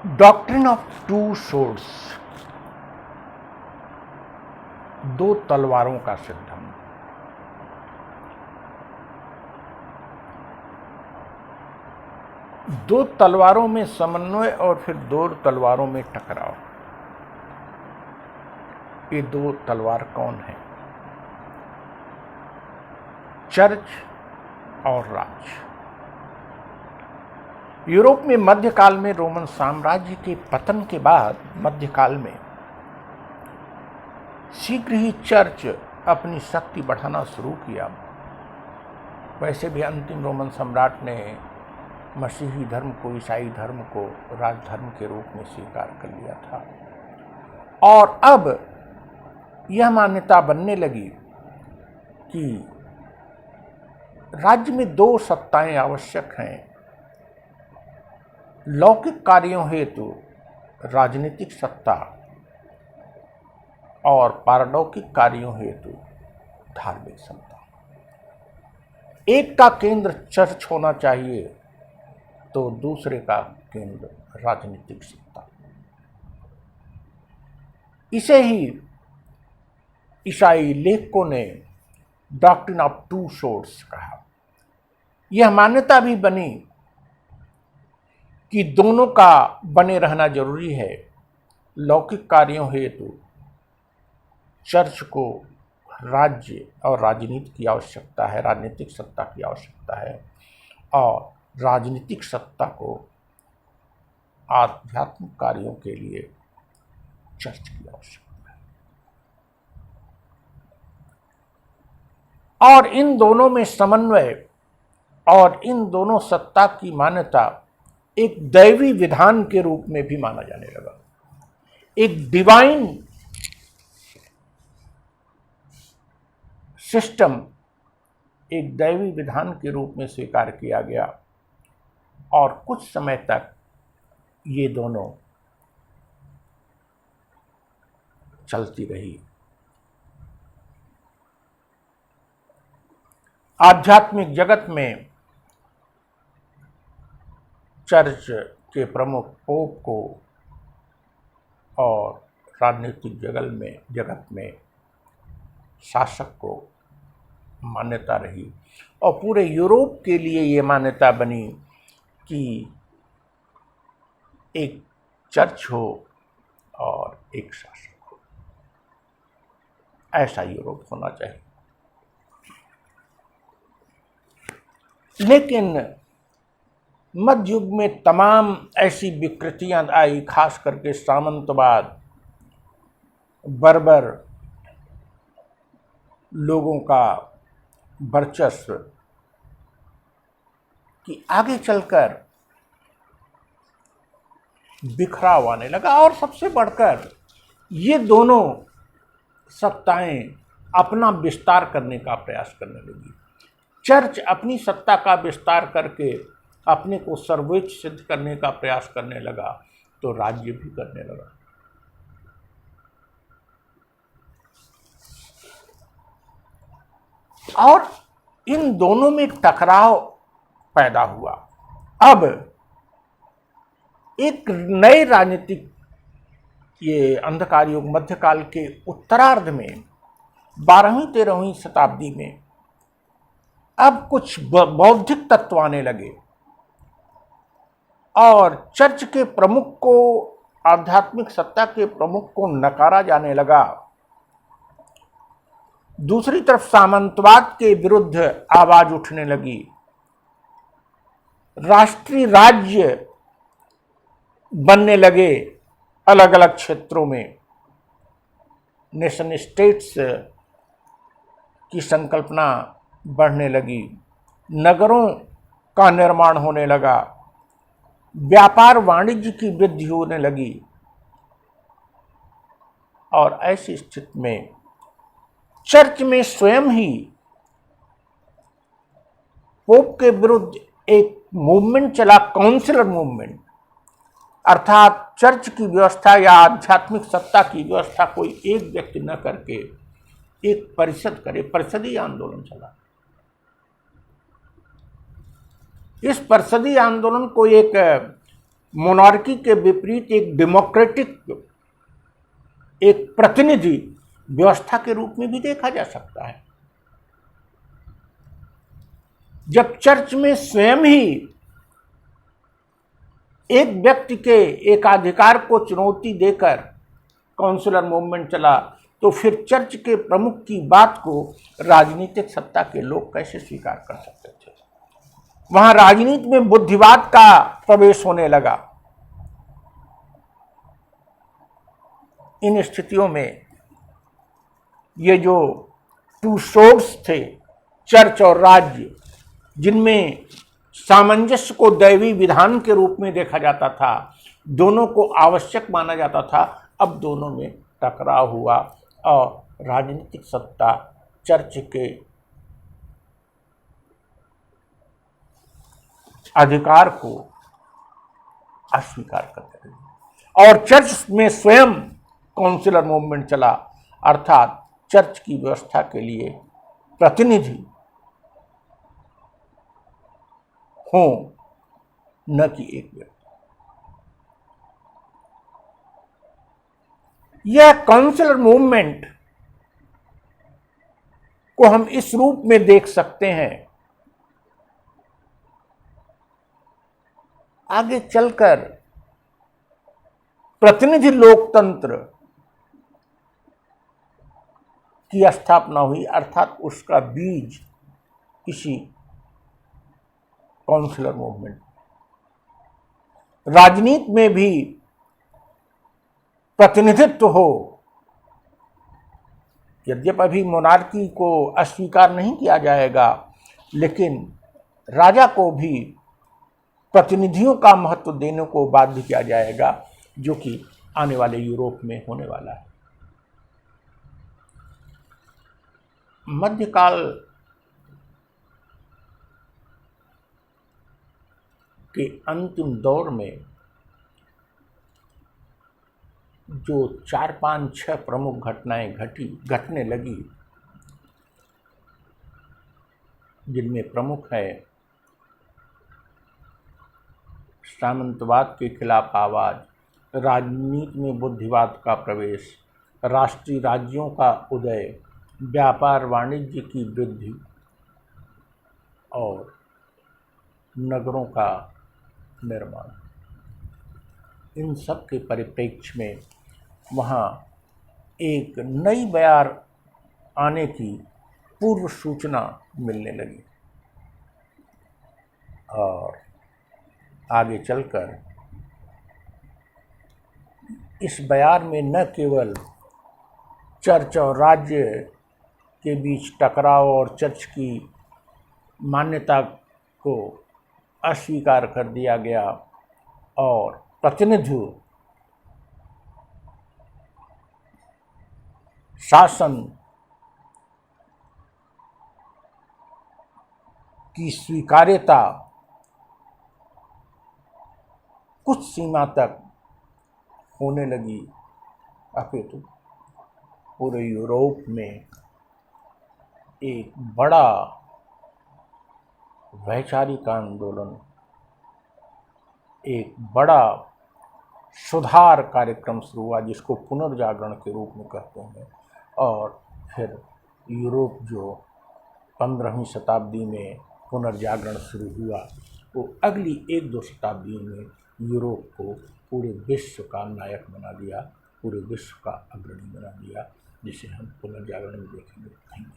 Doctrine of to swords, दो तलवारों का सिद्धांत। दो तलवारों में समन्वय और फिर दो तलवारों में टकराव। ये दो तलवार कौन है? चर्च और राज। यूरोप में मध्यकाल में रोमन साम्राज्य के पतन के बाद मध्यकाल में शीघ्र ही चर्च अपनी शक्ति बढ़ाना शुरू किया। वैसे भी अंतिम रोमन सम्राट ने मसीही धर्म को, ईसाई धर्म को राजधर्म के रूप में स्वीकार कर लिया था। और अब यह मान्यता बनने लगी कि राज्य में दो सत्ताएं आवश्यक हैं। लौकिक कार्यों हेतु राजनीतिक सत्ता और पारलौकिक कार्यों हेतु धार्मिक सत्ता। एक का केंद्र चर्च होना चाहिए तो दूसरे का केंद्र राजनीतिक सत्ता। इसे ही ईसाई लेखकों ने डॉक्ट्रिन ऑफ टू सोर्ड्स कहा। यह मान्यता भी बनी कि दोनों का बने रहना जरूरी है। लौकिक कार्यों हेतु चर्च को राज्य और राजनीति की आवश्यकता है, राजनीतिक सत्ता की आवश्यकता है, और राजनीतिक सत्ता को आध्यात्मिक कार्यों के लिए चर्च की आवश्यकता है। और इन दोनों में समन्वय और इन दोनों सत्ता की मान्यता एक दैवी विधान के रूप में भी माना जाने लगा। एक डिवाइन सिस्टम, एक दैवी विधान के रूप में स्वीकार किया गया। और कुछ समय तक ये दोनों चलती रही। आध्यात्मिक जगत में चर्च के प्रमुख पोप को और राजनीतिक जगत में शासक को मान्यता रही। और पूरे यूरोप के लिए ये मान्यता बनी कि एक चर्च हो और एक शासक हो। ऐसा यूरोप होना चाहिए। लेकिन मध्य युग में तमाम ऐसी विकृतियां आई, खास करके सामंतवाद, बर्बर लोगों का वर्चस्व, कि आगे चलकर बिखराव आने लगा। और सबसे बढ़कर ये दोनों सत्ताएं अपना विस्तार करने का प्रयास करने लगी। चर्च अपनी सत्ता का विस्तार करके अपने को सर्वोच्च सिद्ध करने का प्रयास करने लगा, तो राज्य भी करने लगा। और इन दोनों में टकराव पैदा हुआ। अब एक नए राजनीतिक, ये अंधकार युग मध्यकाल के उत्तरार्ध में 12वीं-13वीं शताब्दी में अब कुछ बौद्धिक तत्व आने लगे और चर्च के प्रमुख को, आध्यात्मिक सत्ता के प्रमुख को नकारा जाने लगा। दूसरी तरफ सामंतवाद के विरुद्ध आवाज उठने लगी। राष्ट्रीय राज्य बनने लगे अलग अलग क्षेत्रों में। नेशन स्टेट्स की संकल्पना बढ़ने लगी। नगरों का निर्माण होने लगा। व्यापार वाणिज्य की वृद्धि होने लगी। और ऐसी स्थिति में चर्च में स्वयं ही पोप के विरुद्ध एक मूवमेंट चला, काउंसिलर मूवमेंट। अर्थात चर्च की व्यवस्था या आध्यात्मिक सत्ता की व्यवस्था कोई एक व्यक्ति न करके एक परिषद करे, परिषदीय आंदोलन चला। इस परिषदीय आंदोलन को एक मोनार्की के विपरीत एक डेमोक्रेटिक, एक प्रतिनिधि व्यवस्था के रूप में भी देखा जा सकता है। जब चर्च में स्वयं ही एक व्यक्ति के एकाधिकार को चुनौती देकर काउंसिलर मूवमेंट चला, तो फिर चर्च के प्रमुख की बात को राजनीतिक सत्ता के लोग कैसे स्वीकार कर सकते थे। वहां राजनीति में बुद्धिवाद का प्रवेश होने लगा। इन स्थितियों में ये जो टू सोर्स थे, चर्च और राज्य, जिनमें सामंजस्य को दैवी विधान के रूप में देखा जाता था, दोनों को आवश्यक माना जाता था, अब दोनों में टकराव हुआ और राजनीतिक सत्ता चर्च के अधिकार को अस्वीकार करते रहे और चर्च में स्वयं काउंसिलर मूवमेंट चला, अर्थात चर्च की व्यवस्था के लिए प्रतिनिधि हो, न कि एक व्यक्ति। यह काउंसिलर मूवमेंट को हम इस रूप में देख सकते हैं। आगे चलकर प्रतिनिधि लोकतंत्र की स्थापना हुई, अर्थात उसका बीज इसी काउंसिलर मूवमेंट। राजनीति में भी प्रतिनिधित्व हो, यद्यपि अभी मोनार्की को अस्वीकार नहीं किया जाएगा, लेकिन राजा को भी प्रतिनिधियों का महत्व देने को बाध्य किया जाएगा, जो कि आने वाले यूरोप में होने वाला है। मध्यकाल के अंतिम दौर में जो 4, 5, 6 प्रमुख घटनाएं घटने लगी, जिनमें प्रमुख है सामंतवाद के खिलाफ आवाज, राजनीति में बुद्धिवाद का प्रवेश, राष्ट्रीय राज्यों का उदय, व्यापार वाणिज्य की वृद्धि और नगरों का निर्माण। इन सब के परिप्रेक्ष्य में वहाँ एक नई बयार आने की पूर्व सूचना मिलने लगी और आगे चलकर इस बयार में न केवल चर्च और राज्य के बीच टकराव और चर्च की मान्यता को अस्वीकार कर दिया गया और प्रतिनिधि शासन की स्वीकार्यता कुछ सीमा तक होने लगी, अपितु पूरे यूरोप में एक बड़ा वैचारिक आंदोलन, एक बड़ा सुधार कार्यक्रम शुरू हुआ, जिसको पुनर्जागरण के रूप में कहते हैं। और फिर यूरोप जो 15वीं शताब्दी में पुनर्जागरण शुरू हुआ, वो अगली 1-2 शताब्दी में यूरोप को पूरे विश्व का नायक बना दिया, पूरे विश्व का अग्रणी बना दिया, जिसे हम पुनर्जागरण में देखेंगे।